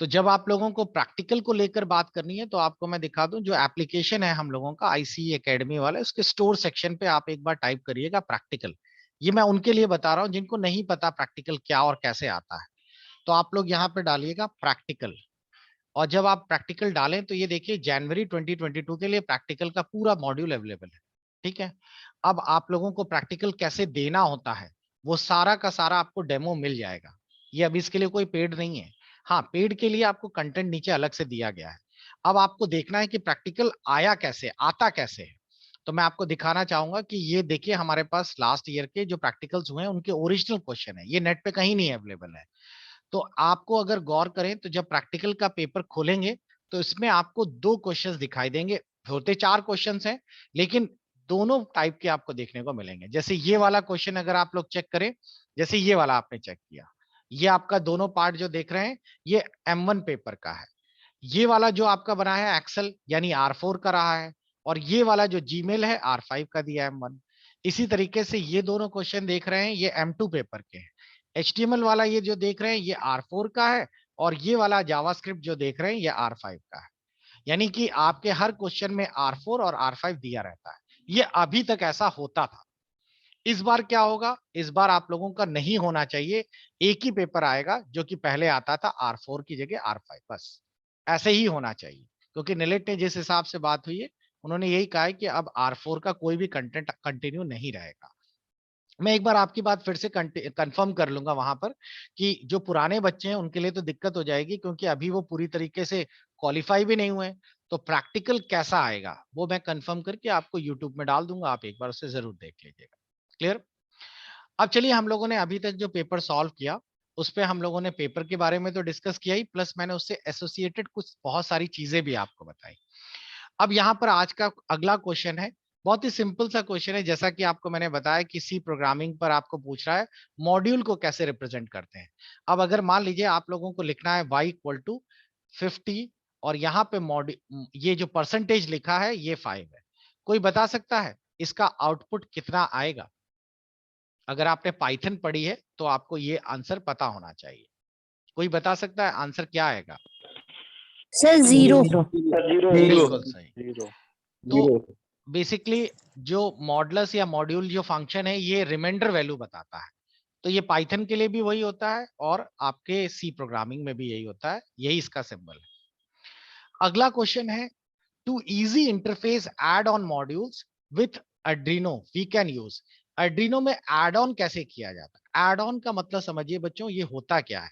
तो जब आप लोगों को प्रैक्टिकल को लेकर बात करनी है तो आपको मैं दिखा दूं, जो एप्लीकेशन है हम लोगों का आईसी एकेडमी वाला, उसके स्टोर सेक्शन पे आप एक बार टाइप करिएगा प्रैक्टिकल। ये मैं उनके लिए बता रहा हूँ जिनको नहीं पता प्रैक्टिकल क्या और कैसे आता है। तो आप लोग यहाँ पे डालिएगा प्रैक्टिकल, और जब आप प्रैक्टिकल डालें तो ये देखिए जनवरी 2022 के लिए प्रैक्टिकल का पूरा मॉड्यूल अवेलेबल है। ठीक है, अब आप लोगों को प्रैक्टिकल कैसे देना होता है वो सारा का सारा आपको डेमो मिल जाएगा। ये अभी इसके लिए कोई पेड नहीं है। हाँ, पेड के लिए आपको कंटेंट नीचे अलग से दिया गया है। अब आपको देखना है कि प्रैक्टिकल आया कैसे, आता कैसे है। तो मैं आपको दिखाना चाहूंगा कि ये देखिए हमारे पास लास्ट ईयर के जो प्रैक्टिकल्स हुए हैं उनके ओरिजिनल क्वेश्चन है, ये नेट पे कहीं नहीं अवेलेबल है। तो आपको अगर गौर करें तो जब प्रैक्टिकल का पेपर खोलेंगे तो इसमें आपको दो क्वेश्चंस दिखाई देंगे। होते चार क्वेश्चंस हैं, लेकिन दोनों टाइप के आपको देखने को मिलेंगे। जैसे ये वाला क्वेश्चन अगर आप लोग चेक करें, जैसे ये वाला आपने चेक किया, ये आपका दोनों पार्ट जो देख रहे हैं ये M1 पेपर का है। ये वाला जो आपका बना है एक्सेल यानी R4 का रहा है, और ये वाला जो जीमेल है R5 का दिया है M1। इसी तरीके से ये दोनों क्वेश्चन देख रहे हैं ये M2 पेपर के हैं। HTML वाला ये जो देख रहे हैं ये R4 का है, और ये वाला जावास्क्रिप्ट जो देख रहे हैं ये R5 का है। यानी कि आपके हर क्वेश्चन में R4 और R5 दिया रहता है। ये अभी तक ऐसा होता था। इस बार क्या होगा, इस बार आप लोगों का नहीं होना चाहिए। एक ही पेपर आएगा जो कि पहले आता था R4 की जगह R5, बस ऐसे ही होना चाहिए। क्योंकि निलेट ने जिस हिसाब से बात हुई है, उन्होंने यही कहा है कि अब R4 का कोई भी कंटेंट कंटिन्यू नहीं रहेगा। मैं एक बार आपकी बात फिर से कंफर्म कर लूंगा वहां पर कि जो पुराने बच्चे हैं उनके लिए तो दिक्कत हो जाएगी, क्योंकि अभी वो पूरी तरीके से क्वालिफाई भी नहीं हुए। तो प्रैक्टिकल कैसा आएगा वो मैं कंफर्म करके आपको यूट्यूब में डाल दूंगा, आप एक बार उसे जरूर देख लीजिएगा। क्लियर। अब चलिए, हम लोगों ने अभी तक जो पेपर सॉल्व किया उस पे हम लोगों ने पेपर के बारे में तो डिस्कस किया ही, प्लस मैंने उससे एसोसिएटेड कुछ बहुत सारी चीजें भी आपको बताई। अब यहाँ पर आज का अगला क्वेश्चन है, बहुत ही सिंपल सा क्वेश्चन है। जैसा कि आपको मैंने बताया कि सी प्रोग्रामिंग पर आपको पूछ रहा है मॉड्यूल को कैसे रिप्रेजेंट करते हैं। अब अगर मान लीजिए आप लोगों को लिखना है y = 50, और यहाँ पे मॉड्यूल ये जो परसेंटेज लिखा है ये 5 है। कोई बता सकता है इसका आउटपुट कितना आएगा? अगर आपने पाइथन पढ़ी है तो आपको ये आंसर पता होना चाहिए। कोई बता सकता है आंसर क्या आएगा? Sir zero. जीरो। बिल्कुल सही। जीरो। तो बेसिकली जो मॉडुलस या मॉड्यूल जो फंक्शन है ये रिमाइंडर वैल्यू बताता है। तो ये पाइथन के लिए भी वही होता है और आपके सी प्रोग्रामिंग में भी यही होता है, यही इसका सिंबल है। अगला क्वेश्चन है, to easy interface add on modules with Arduino we can use. Arduino में एड ऑन कैसे किया जाता है? एड ऑन का मतलब समझिए बच्चों, ये होता क्या है।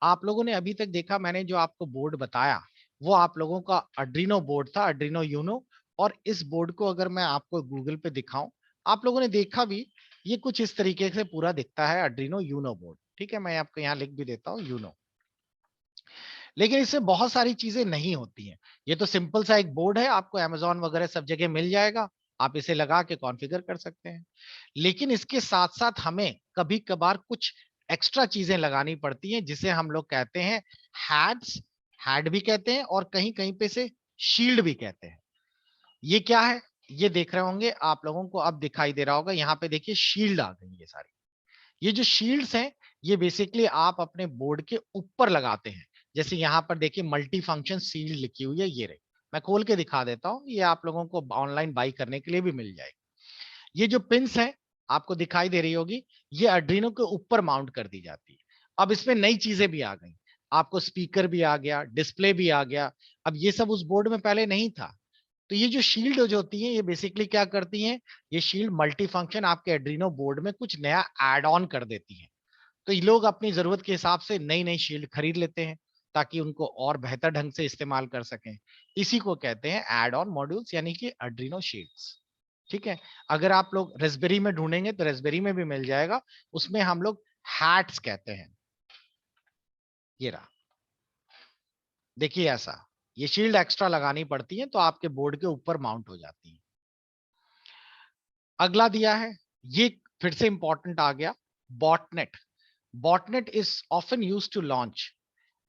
आप लोगों ने अभी तक देखा, मैंने जो आपको बोर्ड बताया वो आप लोगों का Arduino बोर्ड था, Arduino Uno। और इस बोर्ड को अगर मैं आपको गूगल पे दिखाऊं, आप लोगों ने देखा भी, ये कुछ इस तरीके से पूरा दिखता है Arduino Uno बोर्ड। ठीक है, मैं आपको यहाँ लिख भी देता हूँ Uno। लेकिन इससे बहुत सारी चीजें नहीं होती हैं। ये तो सिंपल सा एक बोर्ड है, आपको Amazon वगैरह सब जगह मिल जाएगा, आप इसे लगा के कॉन्फ़िगर कर सकते हैं। लेकिन इसके साथ साथ हमें कभी कभार कुछ एक्स्ट्रा चीजें लगानी पड़ती हैं, जिसे हम लोग कहते हैं हैड्स, हैड भी कहते हैं और कहीं कहीं पे से शील्ड भी कहते हैं। ये क्या है, ये देख रहे होंगे आप लोगों को, अब दिखाई दे रहा होगा, यहाँ पे देखिए शील्ड आ गई ये सारी। ये जो शील्ड्स हैं ये बेसिकली आप अपने बोर्ड के ऊपर लगाते हैं। जैसे यहाँ पर देखिए मल्टी फंक्शन शील्ड लिखी हुई है, ये रही। मैं खोल के दिखा देता हूँ, ये आप लोगों को ऑनलाइन बाई करने के लिए भी मिल जाएगी। ये जो पिंस है आपको दिखाई दे रही होगी, ये Arduino के ऊपर माउंट कर दी जाती है। अब इसमें नई चीजें भी आ गई, आपको स्पीकर भी आ गया, डिस्प्ले भी आ गया। अब ये सब उस बोर्ड में पहले नहीं था। तो ये जो शील्ड जो होती है ये बेसिकली क्या करती हैं, ये शील्ड मल्टी फंक्शन आपके Arduino बोर्ड में कुछ नया एड ऑन कर देती है। तो ये लोग अपनी जरूरत के हिसाब से नई नई शील्ड खरीद लेते हैं ताकि उनको और बेहतर ढंग से इस्तेमाल कर सकें। इसी को कहते हैं एड ऑन मॉड्यूल्स यानी कि Arduino शील्ड्स। ठीक है, अगर आप लोग रेस्पबेरी में ढूंढेंगे तो रेस्पबेरी में भी मिल जाएगा, उसमें हम लोग हैट्स कहते हैं। ये रहा, देखिए ऐसा, ये शील्ड एक्स्ट्रा लगानी पड़ती है तो आपके बोर्ड के ऊपर माउंट हो जाती है। अगला दिया है, ये फिर से इंपॉर्टेंट आ गया, botnet. Botnet is often used to launch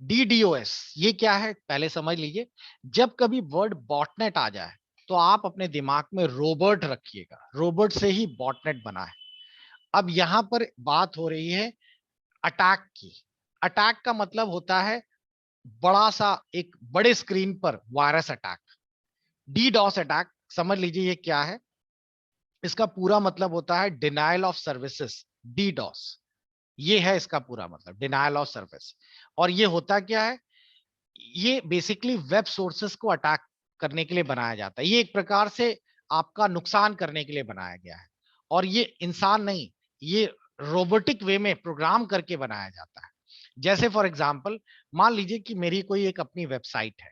DDoS। ये क्या है पहले समझ लीजिए। जब कभी वर्ड बॉटनेट आ जाए तो आप अपने दिमाग में रोबोट रखिएगा, रोबोट से ही बॉटनेट बना है। अब यहां पर बात हो रही है अटैक की। अटैक का मतलब होता है बड़ा सा एक बड़े स्क्रीन पर वायरस अटैक, डीडॉस अटैक, समझ लीजिए ये क्या है। इसका पूरा मतलब होता है डिनायल ऑफ सर्विसेज, डीडॉस, ये है इसका पूरा मतलब, डिनायल ऑफ सर्विस। और ये होता क्या है, ये बेसिकली वेब सोर्सेस को अटैक करने के लिए बनाया जाता है। ये एक प्रकार से आपका नुकसान करने के लिए बनाया गया है, और ये इंसान नहीं, ये रोबोटिक वे में प्रोग्राम करके बनाया जाता है। जैसे फॉर एग्जांपल, मान लीजिए कि मेरी कोई एक अपनी वेबसाइट है,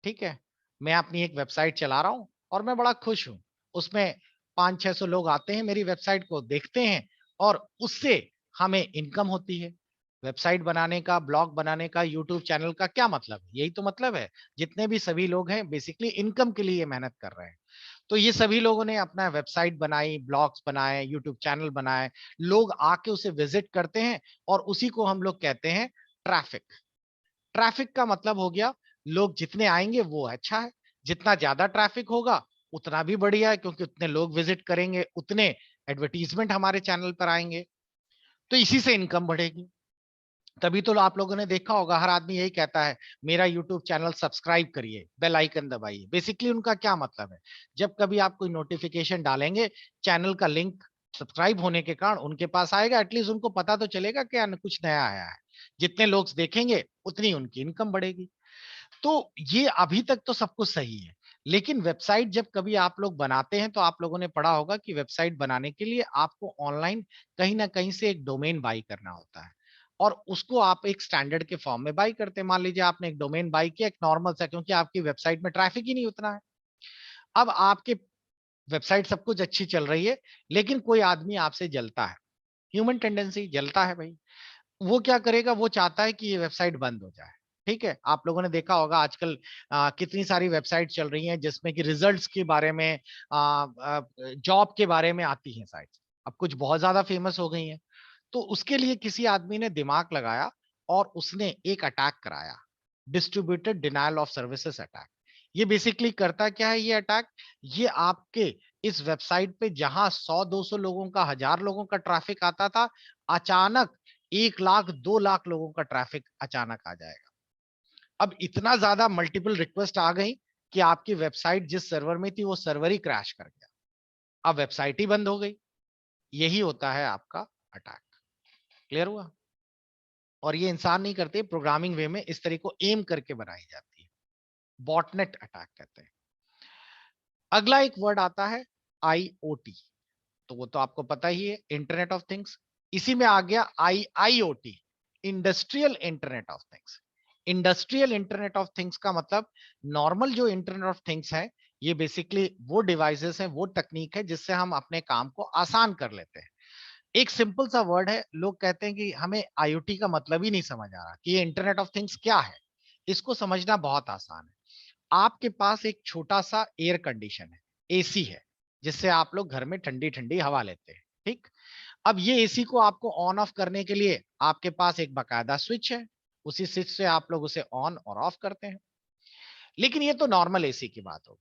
ठीक है, मैं अपनी एक वेबसाइट चला रहा हूं और मैं बड़ा खुश हूं, उसमें 500-600 लोग आते हैं, मेरी वेबसाइट को देखते हैं और उससे हमें इनकम होती है। वेबसाइट बनाने का, ब्लॉग बनाने का, यूट्यूब चैनल का क्या मतलब है? यही तो मतलब है, जितने भी सभी लोग हैं बेसिकली इनकम के लिए मेहनत कर रहे हैं। तो ये सभी लोगों ने अपना वेबसाइट बनाई, ब्लॉग्स बनाए, यूट्यूब चैनल बनाए, लोग आके उसे विजिट करते हैं और उसी को हम लोग कहते हैं ट्रैफिक। ट्रैफिक का मतलब हो गया, लोग जितने आएंगे वो अच्छा है, जितना ज्यादा ट्रैफिक होगा उतना भी बढ़िया है, क्योंकि उतने लोग विजिट करेंगे, उतने एडवर्टीजमेंट हमारे चैनल पर आएंगे, तो इसी से इनकम बढ़ेगी। तभी तो आप लोगों ने देखा होगा, हर आदमी यही कहता है, मेरा यूट्यूब चैनल सब्सक्राइब करिए, बेल आइकन दबाइए। बेसिकली उनका क्या मतलब है, जब कभी आप कोई नोटिफिकेशन डालेंगे, चैनल का लिंक सब्सक्राइब होने के कारण उनके पास आएगा, एटलीस्ट उनको पता तो चलेगा कि कुछ नया आया है। जितने लोग देखेंगे उतनी उनकी इनकम बढ़ेगी। तो ये अभी तक तो सब कुछ सही है, लेकिन वेबसाइट जब कभी आप लोग बनाते हैं तो आप लोगों ने पढ़ा होगा कि वेबसाइट बनाने के लिए आपको ऑनलाइन कहीं ना कहीं से एक डोमेन बाई करना होता है, और उसको आप एक स्टैंडर्ड के फॉर्म में बाई करते हैं। मान लीजिए आपने एक डोमेन बाई किया, एक नॉर्मल सा, क्योंकि आपकी वेबसाइट में ट्रैफिक ही नहीं उतना है। अब आपके वेबसाइट सब कुछ अच्छी चल रही है, लेकिन कोई आदमी आपसे जलता है, ह्यूमन टेंडेंसी, जलता है भाई। वो क्या करेगा, वो चाहता है कि ये वेबसाइट बंद हो जाए। ठीक है, आप लोगों ने देखा होगा आजकल कितनी सारी वेबसाइट चल रही हैं जिसमें कि रिजल्ट्स के बारे में, जॉब के बारे में आती हैं साइट्स, अब कुछ बहुत ज्यादा फेमस हो गई हैं। तो उसके लिए किसी आदमी ने दिमाग लगाया और उसने एक अटैक कराया, distributed denial of services attack. ये बेसिकली करता क्या है ये अटैक, ये आपके इस वेबसाइट पे जहां 100-200 लोगों का, 1000 लोगों का ट्रैफिक आता था, अचानक 1 लाख 2 लाख लोगों का ट्रैफिक अचानक आ जाएगा। अब इतना ज्यादा मल्टीपल रिक्वेस्ट आ गई कि आपकी वेबसाइट जिस सर्वर में थी वो सर्वर ही क्रैश कर गया, अब वेबसाइट ही बंद हो गई। यही होता है आपका अटैक। क्लियर हुआ? और ये इंसान नहीं करते, प्रोग्रामिंग वे में इस तरह को एम करके बनाई जाती है, बॉटनेट अटैक कहते हैं। अगला एक वर्ड आता है आईओटी, तो वो तो आपको पता ही है, इंटरनेट ऑफ थिंग्स। इसी में आ गया IIoT, industrial internet of things. Industrial internet of things का मतलब, नॉर्मल जो इंटरनेट ऑफ थिंग्स है, ये बेसिकली वो डिवाइसेस है, वो तकनीक है जिससे हम अपने काम को आसान कर लेते हैं। एक सिंपल सा वर्ड है, लोग कहते हैं कि हमें आईओटी का मतलब ही नहीं समझ आ रहा कि ये इंटरनेट ऑफ थिंग्स क्या है। इसको समझना बहुत आसान है। आपके पास एक छोटा सा एयर कंडीशन है, एसी है, जिससे आप लोग घर में ठंडी ठंडी हवा लेते हैं, ठीक। अब ये एसी को आपको ऑन ऑफ करने के लिए आपके पास एक बकायदा स्विच है, उसी स्विच से आप लोग उसे ऑन और ऑफ करते हैं। लेकिन ये तो नॉर्मल एसी की बात हो,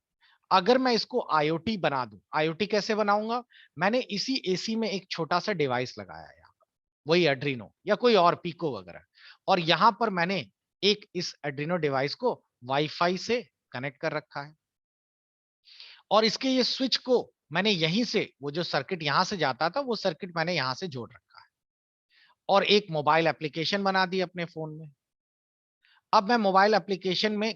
अगर मैं इसको आईओटी बना दूं, आईओटी कैसे बनाऊंगा, मैंने इसी एसी में एक छोटा सा डिवाइस लगाया है, वही एड्रीनो या कोई और पीको वगैरह, और यहां पर मैंने एक इस एड्रीनो डिवाइस को वाईफाई से कनेक्ट कर रखा है, और इसके ये स्विच को मैंने यहीं से, वो जो सर्किट यहां से जाता था वो सर्किट मैंने यहां से जोड़ रखा है, और एक मोबाइल एप्लीकेशन बना दी अपने फोन में। अब मैं मोबाइल एप्लीकेशन में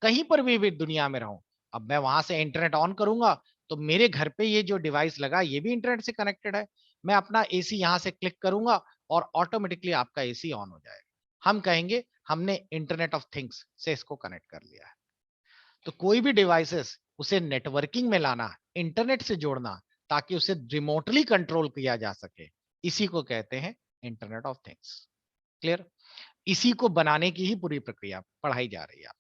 कहीं पर भी दुनिया में रहूं, अब मैं वहां से इंटरनेट ऑन करूंगा तो मेरे घर पे ये जो डिवाइस लगा ये भी इंटरनेट से कनेक्टेड है। मैं अपना एसी यहां से क्लिक करूंगा और ऑटोमेटिकली आपका एसी ऑन हो जाएगा। हम कहेंगे हमने इंटरनेट ऑफ थिंग्स से इसको कनेक्ट कर लिया है। तो कोई भी डिवाइसेस, उसे नेटवर्किंग में लाना, इंटरनेट से जोड़ना, ताकि उसे रिमोटली कंट्रोल किया जा सके, इसी को कहते हैं इंटरनेट ऑफ थिंग्स। क्लियर? इसी को बनाने की ही पूरी प्रक्रिया पढ़ाई जा रही है।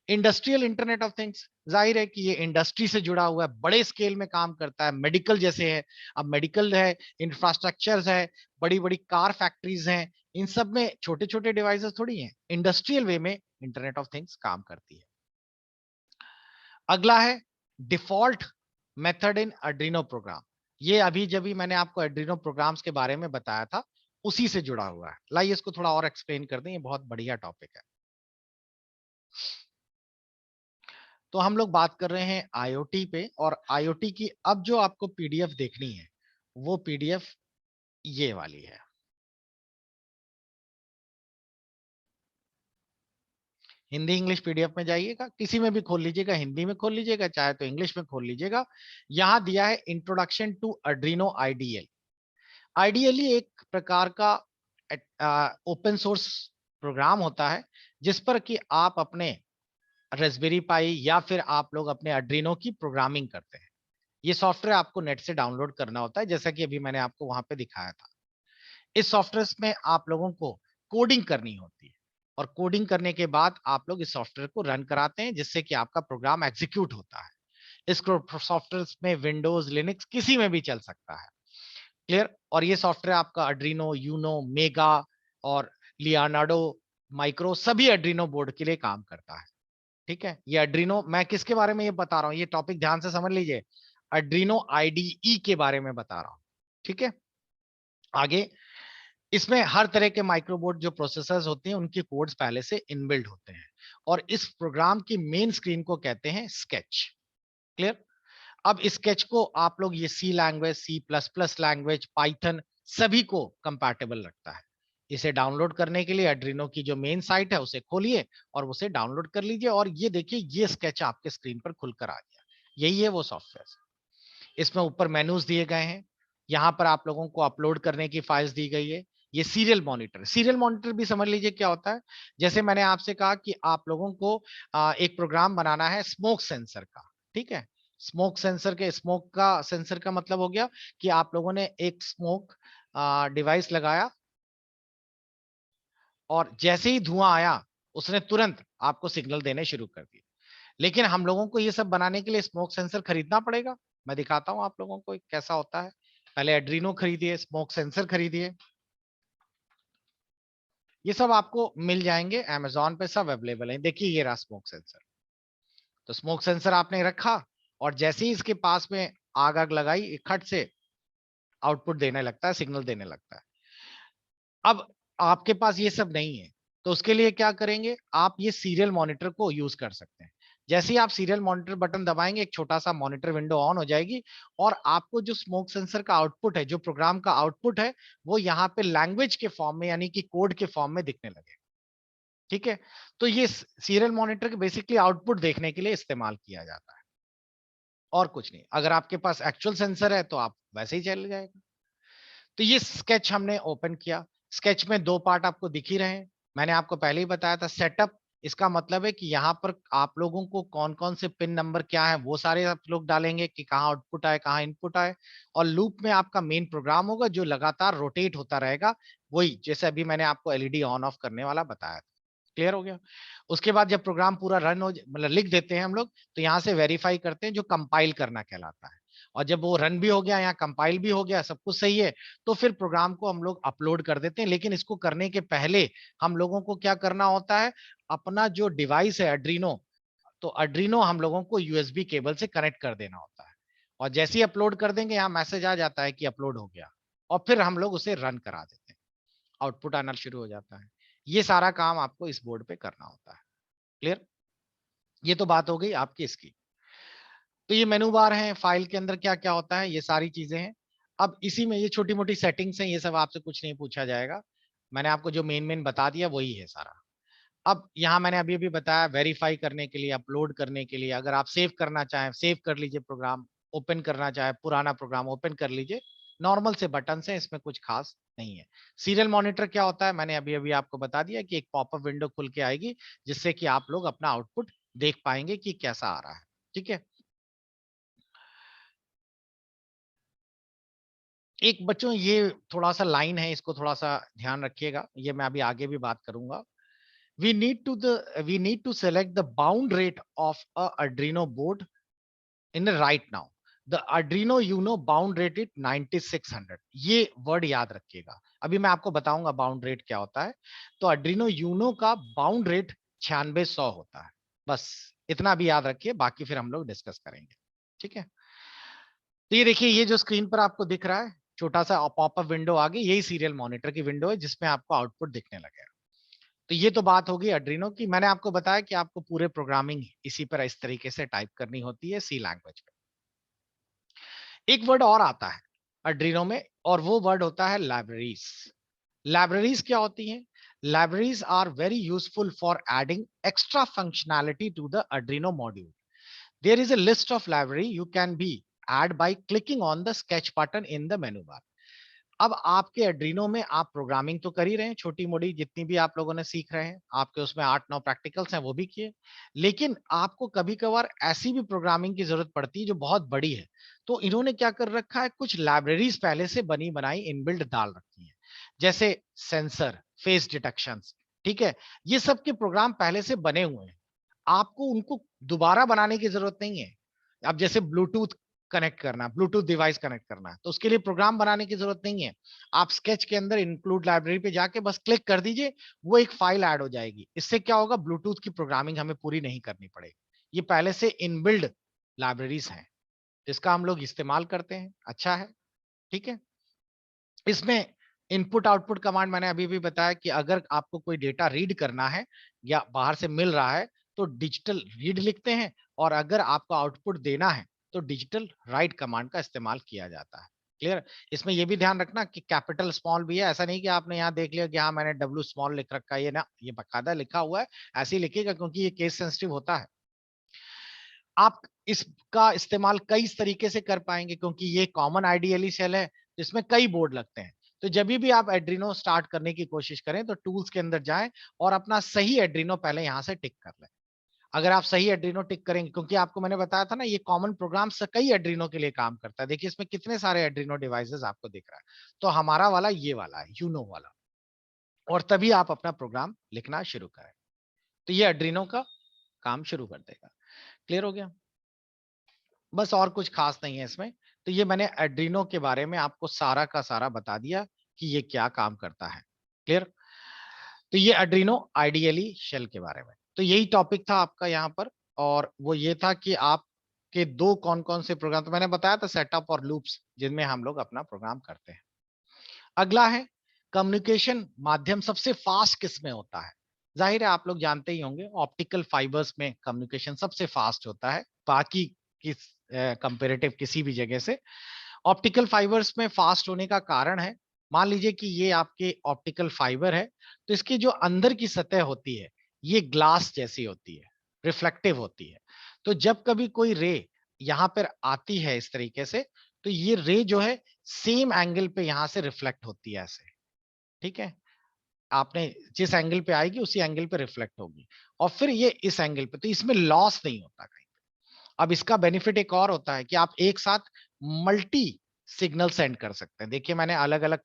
इंडस्ट्रियल इंटरनेट ऑफ थिंग्स, जाहिर है कि ये इंडस्ट्री से जुड़ा हुआ है, बड़े स्केल में काम करता है, मेडिकल जैसे है। अब मेडिकल है, इंफ्रास्ट्रक्चर है, बड़ी बड़ी कार फैक्ट्रीज हैं, इन सब में छोटे छोटे डिवाइसेस थोड़ी हैं, इंडस्ट्रियल वे में इंटरनेट ऑफ थिंग्स काम करती है। अगला है default method in Arduino program. ये अभी जब भी मैंने आपको अर्डिनो प्रोग्राम्स के बारे में बताया था, उसी से जुड़ा हुआ है। लाइए इसको थोड़ा और एक्सप्लेन कर दें, ये बहुत बढ़िया टॉपिक है। तो हम लोग बात कर रहे हैं आईओटी पे, और आईओटी की अब जो आपको पीडीएफ देखनी है वो पीडीएफ ये वाली है। हिंदी इंग्लिश पीडीएफ में जाइएगा, किसी में भी खोल लीजिएगा, हिंदी में खोल लीजिएगा, चाहे तो इंग्लिश में खोल लीजिएगा। यहां दिया है introduction to Arduino IDL. Ideally एक प्रकार का ओपन सोर्स प्रोग्राम होता है जिस पर कि आप अपने रेस्पबेरी पाई या फिर आप लोग अपने अर्डिनो की प्रोग्रामिंग करते हैं। ये सॉफ्टवेयर आपको नेट से डाउनलोड करना होता है, जैसा कि अभी मैंने आपको वहां पे दिखाया था। इस सॉफ्टवेयर में आप लोगों को कोडिंग करनी होती है, और कोडिंग करने के बाद आप लोग इस सॉफ्टवेयर को रन कराते हैं, जिससे कि आपका प्रोग्राम एग्जीक्यूट होता है। इस सॉफ्टवेयर में विंडोज लिनक्स किसी में भी चल सकता है। क्लियर। और ये सॉफ्टवेयर आपका अर्डिनो, यूनो, मेगा और लियोनार्डो माइक्रो सभी अर्डिनो बोर्ड के लिए काम करता है। ठीक है, ये अर्डिनो, मैं किसके बारे में ये बता रहा हूं, ये टॉपिक ध्यान से समझ लीजिए, अर्डिनो आईडीई के बारे में बता रहा हूं। ठीक है, आगे इसमें हर तरह के माइक्रोबोर्ड जो प्रोसेसर्स होते हैं उनके कोड्स पहले से इनबिल्ड होते हैं, और इस प्रोग्राम की मेन स्क्रीन को कहते हैं स्केच। क्लियर। अब स्केच को आप लोग ये C language, C plus plus language, Python सभी को कंपैटिबल रखता है। इसे डाउनलोड करने के लिए अर्डिनो की जो मेन साइट है उसे खोलिए और उसे डाउनलोड कर लीजिए, और ये देखिए ये स्केच आपके स्क्रीन पर खुलकर आ गया। यही है वो सॉफ्टवेयर। इसमें ऊपर मेनूज दिए गए हैं, यहाँ पर आप लोगों को अपलोड करने की फाइल्स दी गई है। ये सीरियल मॉनिटर, सीरियल मॉनिटर भी समझ लीजिए क्या होता है। जैसे मैंने आपसे कहा कि आप लोगों को एक प्रोग्राम बनाना है स्मोक सेंसर का। ठीक है, स्मोक सेंसर के, स्मोक का सेंसर का मतलब हो गया कि आप लोगों ने एक स्मोक डिवाइस लगाया, और जैसे ही धुआं आया उसने तुरंत आपको सिग्नल देने शुरू कर दिए। लेकिन हम लोगों को ये सब बनाने के लिए स्मोक सेंसर खरीदना पड़ेगा। मैं दिखाता हूं आप लोगों को कैसा होता है। पहले एड्रीनो खरीदिए, स्मोक सेंसर खरीदिए, ये सब आपको मिल जाएंगे अमेजोन पे, सब अवेलेबल है। देखिए ये रहा स्मोक सेंसर। तो स्मोक सेंसर आपने रखा, और जैसे ही इसके पास में आग आग लगाई, खट से आउटपुट देने लगता है, सिग्नल देने लगता है। अब आपके पास ये सब नहीं है, तो उसके लिए क्या करेंगे, आप ये सीरियल मॉनिटर को यूज कर सकते हैं। जैसे ही आप सीरियल मॉनिटर बटन दबाएंगे, एक छोटा सा मॉनिटर विंडो ऑन हो जाएगी, और आपको जो स्मोक सेंसर का आउटपुट है, जो प्रोग्राम का आउटपुट है, वो यहाँ पे लैंग्वेज के फॉर्म में यानी कि कोड के फॉर्म में दिखने लगे। ठीक है, तो ये सीरियल मॉनिटर के बेसिकली आउटपुट देखने के लिए इस्तेमाल किया जाता है, और कुछ नहीं। अगर आपके पास एक्चुअल सेंसर है तो आप वैसे ही चल जाएगा। तो ये स्केच हमने ओपन किया। स्केच में दो पार्ट आपको दिख ही रहे हैं। मैंने आपको पहले ही बताया था सेटअप, इसका मतलब है कि यहाँ पर आप लोगों को कौन कौन से पिन नंबर क्या है वो सारे आप लोग डालेंगे कि कहाँ आउटपुट आए, कहाँ इनपुट आए। और लूप में आपका मेन प्रोग्राम होगा जो लगातार रोटेट होता रहेगा, वही जैसे अभी मैंने आपको एलईडी ऑन ऑफ करने वाला बताया था। क्लियर हो गया। उसके बाद जब प्रोग्राम पूरा रन हो, मतलब लिख देते हैं हम लोग, तो यहाँ से वेरीफाई करते हैं, जो कंपाइल करना कहलाता है। और जब वो रन भी हो गया, यहाँ कंपाइल भी हो गया, सब कुछ सही है, तो फिर प्रोग्राम को हम लोग अपलोड कर देते हैं। लेकिन इसको करने के पहले हम लोगों को क्या करना होता है, अपना जो डिवाइस है अर्डिनो, तो अर्डिनो हम लोगों को यूएसबी केबल से कनेक्ट कर देना होता है। और जैसे ही अपलोड कर देंगे, यहाँ मैसेज आ जाता है कि अपलोड हो गया, और फिर हम लोग उसे रन करा देते हैं, आउटपुट आना शुरू हो जाता है। ये सारा काम आपको इस बोर्ड पे करना होता है। क्लियर। ये तो बात हो गई आपकी इसकी। तो ये मेनू बार है, फाइल के अंदर क्या क्या होता है, ये सारी चीजें हैं। अब इसी में ये छोटी मोटी सेटिंग्स हैं, ये सब आपसे कुछ नहीं पूछा जाएगा। मैंने आपको जो मेन मेन बता दिया वही है सारा। अब यहाँ मैंने अभी अभी बताया, वेरीफाई करने के लिए, अपलोड करने के लिए, अगर आप सेव करना चाहें सेव कर लीजिए प्रोग्राम, ओपन करना चाहे पुराना प्रोग्राम ओपन कर लीजिए। नॉर्मल से बटन से, इसमें कुछ खास नहीं है। सीरियल मॉनिटर क्या होता है, मैंने अभी अभी आपको बता दिया कि एक पॉपअप विंडो खुल के आएगी, जिससे कि आप लोग अपना आउटपुट देख पाएंगे कि कैसा आ रहा है। ठीक है। एक बच्चों ये थोड़ा सा लाइन है, इसको थोड़ा सा ध्यान रखिएगा, ये मैं अभी आगे भी बात करूंगा। We need to select the bound rate of a Arduino board in right now. The Arduino Uno bound rate is 9600। ये वर्ड याद रखिएगा, अभी मैं आपको बताऊंगा बाउंड रेट क्या होता है। तो Arduino Uno का बाउंड रेट 9600 होता है। बस इतना भी याद रखिए, बाकी फिर हम लोग डिस्कस करेंगे। ठीक है। तो ये देखिए, ये जो स्क्रीन पर आपको दिख रहा है छोटा सा पॉपअप विंडो आ गई, यही सीरियल मॉनिटर की विंडो है जिसमें आपको आउटपुट दिखने लगेगा। तो ये तो बात होगी Arduino की। मैंने आपको बताया कि आपको पूरे प्रोग्रामिंग इसी पर इस तरीके से टाइप करनी होती है सी लैंग्वेज में। एक वर्ड और आता है Arduino में, और वो वर्ड होता है लाइब्रेरीज। लाइब्रेरीज क्या होती हैं? Libraries are very useful for adding extra functionality to the Arduino module. There is a list of library you can be add by clicking on the sketch button in the menu bar. अब आपके Adreno में आप programming तो कर ही रहे हैं, छोटी मोटी जितनी भी आप लोगों ने सीख रहे हैं, आपके उसमें 8-9 प्रैक्टिकल्स हैं वो भी किए, लेकिन आपको कभी कभार ऐसी भी प्रोग्रामिंग की जरूरत पड़ती है जो बहुत बड़ी है। तो इन्होंने क्या कर रखा है, कुछ लाइब्रेरीज पहले से बनी बनाई इनबिल्ट डाल रखी है, जैसे सेंसर, फेस डिटेक्शन, ठीक है, ये सब के प्रोग्राम पहले से बने हुए हैं, आपको उनको दोबारा बनाने की जरूरत नहीं है। अब जैसे ब्लूटूथ कनेक्ट करना, ब्लूटूथ डिवाइस कनेक्ट करना है, तो उसके लिए प्रोग्राम बनाने की जरूरत नहीं है। आप स्केच के अंदर इंक्लूड लाइब्रेरी पे जाके बस क्लिक कर दीजिए, वो एक फाइल ऐड हो जाएगी। इससे क्या होगा, ब्लूटूथ की प्रोग्रामिंग हमें पूरी नहीं करनी पड़ेगी। ये पहले से इनबिल्ड लाइब्रेरीज हैं जिसका हम लोग इस्तेमाल करते हैं। अच्छा है, ठीक है। इसमें इनपुट आउटपुट कमांड मैंने अभी भी बताया कि अगर आपको कोई डेटा रीड करना है या बाहर से मिल रहा है तो डिजिटल रीड लिखते हैं, और अगर आपको आउटपुट देना है तो डिजिटल राइट कमांड का इस्तेमाल किया जाता है। क्लियर? इसमें यह भी ध्यान रखना कि कैपिटल स्मॉल भी है, ऐसा नहीं कि आपने यहाँ देख लिया कि हाँ मैंने डब्ल्यू स्मॉल लिख रखा है, ये ना, ये बकायदा लिखा हुआ है, ऐसे ही लिखिएगा क्योंकि ये केस सेंसिटिव होता है। आप इसका इस्तेमाल कई तरीके से कर पाएंगे क्योंकि ये कॉमन आईडीएलई सेल है जिसमें कई बोर्ड लगते हैं। तो जब भी आप एड्रीनो स्टार्ट करने की कोशिश करें तो टूल्स के अंदर जाएं और अपना सही एड्रीनो पहले यहां से टिक कर लें। अगर आप सही एड्रीनो टिक करेंगे, क्योंकि आपको मैंने बताया था ना ये कॉमन प्रोग्राम कई एड्रीनो के लिए काम करता है। देखिए इसमें कितने सारे एड्रीनो डिवाइसेस आपको दिख रहा है, तो हमारा वाला ये वाला है, यूनो वाला, और तभी आप अपना प्रोग्राम लिखना शुरू करें तो ये एड्रीनो का काम शुरू कर देगा। क्लियर हो गया? बस और कुछ खास नहीं है इसमें। तो ये मैंने एड्रीनो के बारे में आपको सारा का सारा बता दिया कि ये क्या काम करता है। क्लियर? तो ये एड्रीनो आइडियली शेल के बारे में, तो यही टॉपिक था आपका यहाँ पर, और वो ये था कि आपके दो कौन कौन से प्रोग्राम, तो मैंने बताया था सेटअप और लूप्स जिनमें हम लोग अपना प्रोग्राम करते हैं। अगला है कम्युनिकेशन माध्यम सबसे फास्ट किस में होता है? जाहिर है आप लोग जानते ही होंगे, ऑप्टिकल फाइबर्स में कम्युनिकेशन सबसे फास्ट होता है बाकी किस कंपेरेटिव किसी भी जगह से। ऑप्टिकल फाइबर्स में फास्ट होने का कारण है, मान लीजिए कि ये आपके ऑप्टिकल फाइबर है, तो इसकी जो अंदर की सतह होती है ये ग्लास जैसी होती है, रिफ्लेक्टिव होती है। तो जब कभी कोई रे यहाँ पर आती है इस तरीके से, तो ये रे जो है सेम एंगल पे यहां से रिफ्लेक्ट होती है ऐसे, ठीक है। आपने जिस एंगल पे आएगी उसी एंगल पे रिफ्लेक्ट होगी, और फिर ये इस एंगल पे, तो इसमें लॉस नहीं होता कहीं। अब इसका बेनिफिट एक और होता है कि आप एक साथ मल्टी सिग्नल सेंड कर सकते हैं। देखिए मैंने अलग अलग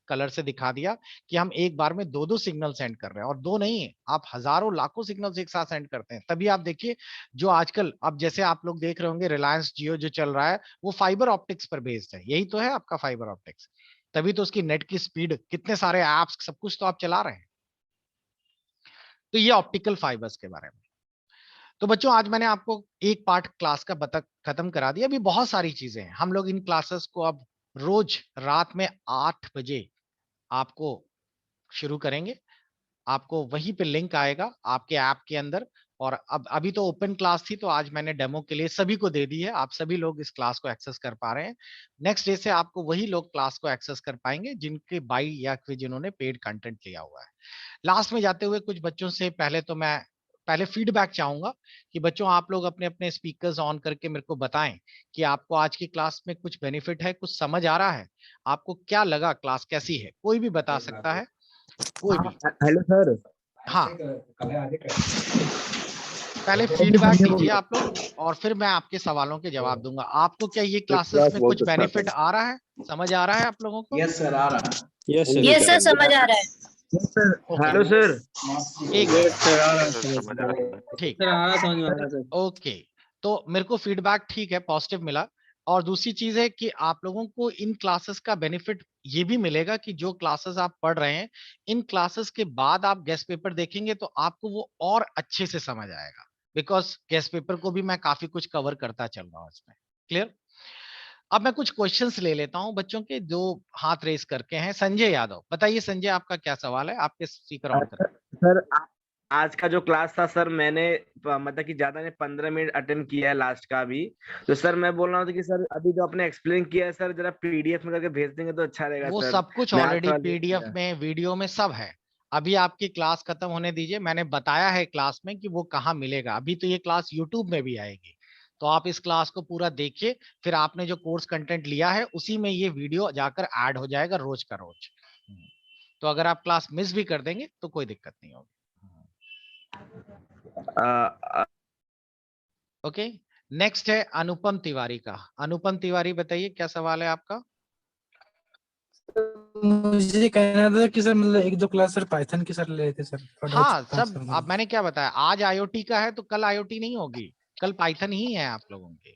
कलर से दिखा दिया कि हम एक बार में दो दो सिग्नल सेंड कर रहे हैं, और दो नहीं है, आप हजारों लाखों सिग्नल्स एक साथ सेंड करते हैं। तभी आप देखिए जो आजकल, अब जैसे आप लोग देख रहे होंगे रिलायंस जियो जो चल रहा है वो फाइबर ऑप्टिक्स पर बेस्ड है, यही तो है आपका फाइबर ऑप्टिक्स। तभी तो उसकी नेट की स्पीड, कितने सारे एप्स, सब कुछ तो आप चला रहे हैं। तो ये ऑप्टिकल फाइबर्स के बारे में। तो बच्चों आज मैंने आपको एक पार्ट क्लास का खत्म करा दिया। अभी बहुत सारी चीजें हैं, हम लोग इन क्लासेस को अब रोज रात में 8 बजे आपको शुरू करेंगे। आपको वहीं पे लिंक आएगा आपके ऐप के अंदर, और अब अभी तो ओपन क्लास थी तो आज मैंने डेमो के लिए सभी को दे दी है, आप सभी लोग इस क्लास को एक्सेस कर पा रहे हैं। नेक्स्ट डे से आपको वही लोग क्लास को एक्सेस कर पाएंगे जिनके बाई या फिर जिन्होंने पेड कंटेंट लिया हुआ है। लास्ट में जाते हुए कुछ बच्चों से पहले फीडबैक चाहूंगा कि बच्चों आप लोग अपने अपने स्पीकर्स ऑन करके मेरे को बताएं कि आपको आज की क्लास में कुछ बेनिफिट है, कुछ समझ आ रहा है, आपको क्या लगा, क्लास कैसी है, कोई भी बता सकता है, कोई भी। Hello sir. हाँ, पहले फीडबैक दीजिए आप लोग और फिर मैं आपके सवालों के जवाब दूंगा। आपको क्या ये क्लासेस में कुछ बेनिफिट आ रहा है, समझ आ रहा है आप लोगों को? यस सर, आ रहा है। यस सर समझ आ रहा है। Hello sir. एक मिनट, सर आ रहा है, ठीक, सर आ रहा, समझ में आ रहा सर। ओके। तो मेरे को फीडबैक ठीक है, पॉजिटिव मिला। और दूसरी चीज है कि आप लोगों को इन क्लासेस का बेनिफिट ये भी मिलेगा कि जो क्लासेस आप पढ़ रहे हैं, इन क्लासेस के बाद आप गेस्ट पेपर देखेंगे तो आपको वो और अच्छे से समझ आएगा, बिकॉज गेस्ट पेपर को भी मैं काफी कुछ कवर करता चल रहा हूँ इसमें। क्लियर? अब मैं कुछ क्वेश्चंस ले लेता हूं बच्चों के, जो हाथ रेस करके हैं। संजय यादव, बताइए संजय आपका क्या सवाल है, आपके स्पीकर ऑन करें। सर आज का जो क्लास था सर, मैंने मतलब कि ज्यादा नहीं 15 मिनट अटेंड किया है लास्ट का अभी। तो सर मैं बोल रहा हूँ कि सर अभी जो आपने एक्सप्लेन किया है सर, जरा पीडीएफ में करके भेज देंगे तो अच्छा रहेगा वो सर। सब कुछ मैं आज ऑलरेडी थोड़ा लेट पीडीएफ किया। में, वीडियो में सब है। अभी आपकी क्लास खत्म होने दीजिए, मैंने बताया है क्लास में कि वो कहाँ मिलेगा। अभी तो ये क्लास यूट्यूब में भी आएगी, तो आप इस क्लास को पूरा देखिए, फिर आपने जो कोर्स कंटेंट लिया है उसी में ये वीडियो जाकर ऐड हो जाएगा रोज का रोज। तो अगर आप क्लास मिस भी कर देंगे तो कोई दिक्कत नहीं होगी। ओके, नेक्स्ट है अनुपम तिवारी का। अनुपम तिवारी बताइए क्या सवाल है आपका। मुझे कहना था कि सर मतलब एक दो क्लास सर पाइथन की सर ले थे सर, थोड़ा डाउट हाँ था सब, सर अब मुझे। मैंने क्या बताया, आज आईओटी का है तो कल आईओटी नहीं होगी, कल पाइथन ही है आप लोगों के।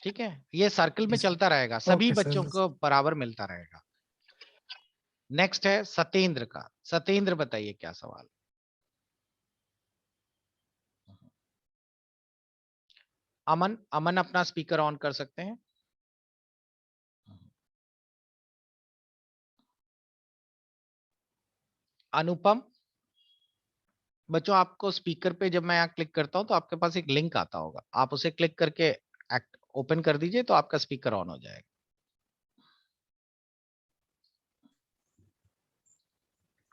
ठीक है, ये सर्कल में चलता रहेगा, सभी ओके बच्चों सर। को बराबर मिलता रहेगा। नेक्स्ट है सत्येंद्र का। सत्येंद्र बताइए क्या सवाल। अमन, अमन अपना स्पीकर ऑन कर सकते हैं। अनुपम, बच्चों आपको स्पीकर पे जब मैं यहाँ क्लिक करता हूं तो आपके पास एक लिंक आता होगा, आप उसे क्लिक करके ओपन कर दीजिए तो आपका स्पीकर ऑन हो जाएगा।